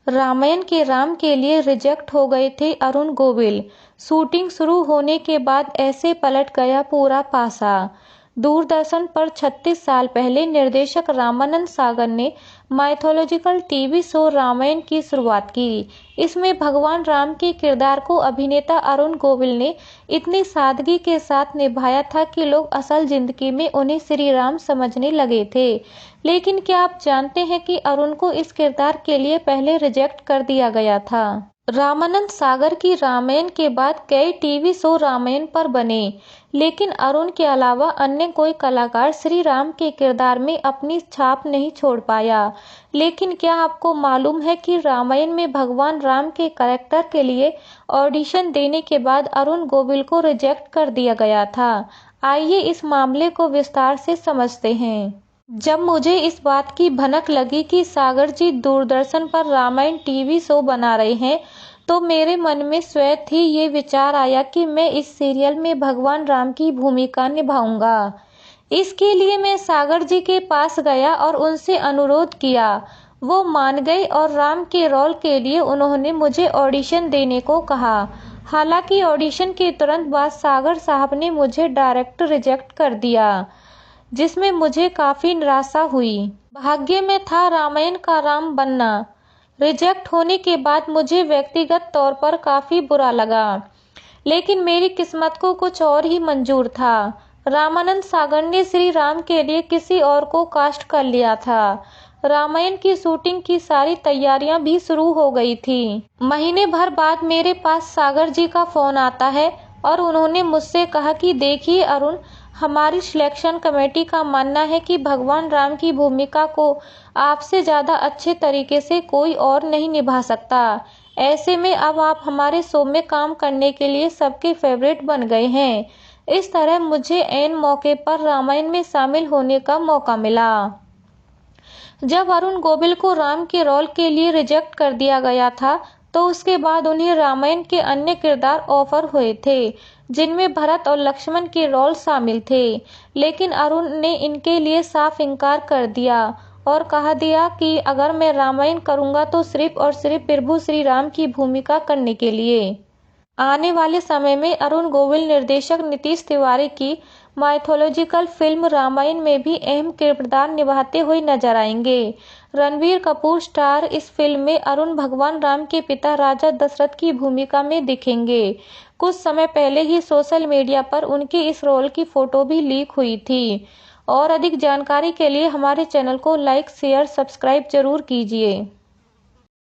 रामायण के राम के लिए रिजेक्ट हो गए थे अरुण गोविल। शूटिंग शुरू होने के बाद ऐसे पलट गया पूरा पासा। दूरदर्शन पर 36 साल पहले निर्देशक रामानंद सागर ने माइथोलॉजिकल टीवी शो रामायण की शुरुआत की। इसमें भगवान राम के किरदार को अभिनेता अरुण गोविल ने इतनी सादगी के साथ निभाया था कि लोग असल जिंदगी में उन्हें श्री राम समझने लगे थे। लेकिन क्या आप जानते हैं कि अरुण को इस किरदार के लिए पहले रिजेक्ट कर दिया गया था। रामानंद सागर की रामायण के बाद कई टीवी शो रामायण पर बने, लेकिन अरुण के अलावा अन्य कोई कलाकार श्री राम के किरदार में अपनी छाप नहीं छोड़ पाया। लेकिन क्या आपको मालूम है कि रामायण में भगवान राम के कैरेक्टर के लिए ऑडिशन देने के बाद अरुण गोविल को रिजेक्ट कर दिया गया था। आइए इस मामले को विस्तार से समझते हैं। जब मुझे इस बात की भनक लगी कि सागर जी दूरदर्शन पर रामायण टीवी शो बना रहे हैं, तो मेरे मन में स्वतः ही ये विचार आया कि मैं इस सीरियल में भगवान राम की भूमिका निभाऊंगा। इसके लिए मैं सागर जी के पास गया और उनसे अनुरोध किया। वो मान गए और राम के रोल के लिए उन्होंने मुझे ऑडिशन देने को कहा। हालांकि ऑडिशन के तुरंत बाद सागर साहब ने मुझे डायरेक्ट रिजेक्ट कर दिया, जिसमें मुझे काफी निराशा हुई। भाग्य में था रामायण का राम बनना। रिजेक्ट होने के बाद मुझे व्यक्तिगत तौर पर काफी बुरा लगा, लेकिन मेरी किस्मत को कुछ और ही मंजूर था। रामानंद सागर ने श्री राम के लिए किसी और को कास्ट कर लिया था। रामायण की शूटिंग की सारी तैयारियां भी शुरू हो गई थी। महीने भर बाद मेरे पास सागर जी का फोन आता है और उन्होंने मुझसे कहा कि देखिए अरुण, हमारी सिलेक्शन कमेटी का मानना है कि भगवान राम की भूमिका को आपसे ज़्यादा अच्छे तरीके से कोई और नहीं निभा सकता। ऐसे में अब आप हमारे शो में काम करने के लिए सबके फेवरेट बन गए हैं। इस तरह मुझे ऐन मौके पर रामायण में शामिल होने का मौका मिला। जब अरुण गोविल को राम के रोल के लिए रिजेक्ट कर दिया गया था, तो उसके बाद उन्हें रामायण के अन्य किरदार ऑफर हुए थे, जिनमें भरत और लक्ष्मण के रोल शामिल थे। लेकिन अरुण ने इनके लिए साफ इनकार कर दिया और कहा दिया कि अगर मैं रामायण करूंगा तो सिर्फ और सिर्फ प्रभु श्री राम की भूमिका करने के लिए। आने वाले समय में अरुण गोविल निर्देशक नीतीश तिवारी की माइथोलॉजिकल फिल्म रामायण में भी अहम किरदार निभाते हुए नजर आएंगे। रणबीर कपूर स्टार इस फिल्म में अरुण भगवान राम के पिता राजा दशरथ की भूमिका में दिखेंगे। कुछ समय पहले ही सोशल मीडिया पर उनके इस रोल की फोटो भी लीक हुई थी। और अधिक जानकारी के लिए हमारे चैनल को लाइक, शेयर, सब्सक्राइब जरूर कीजिए।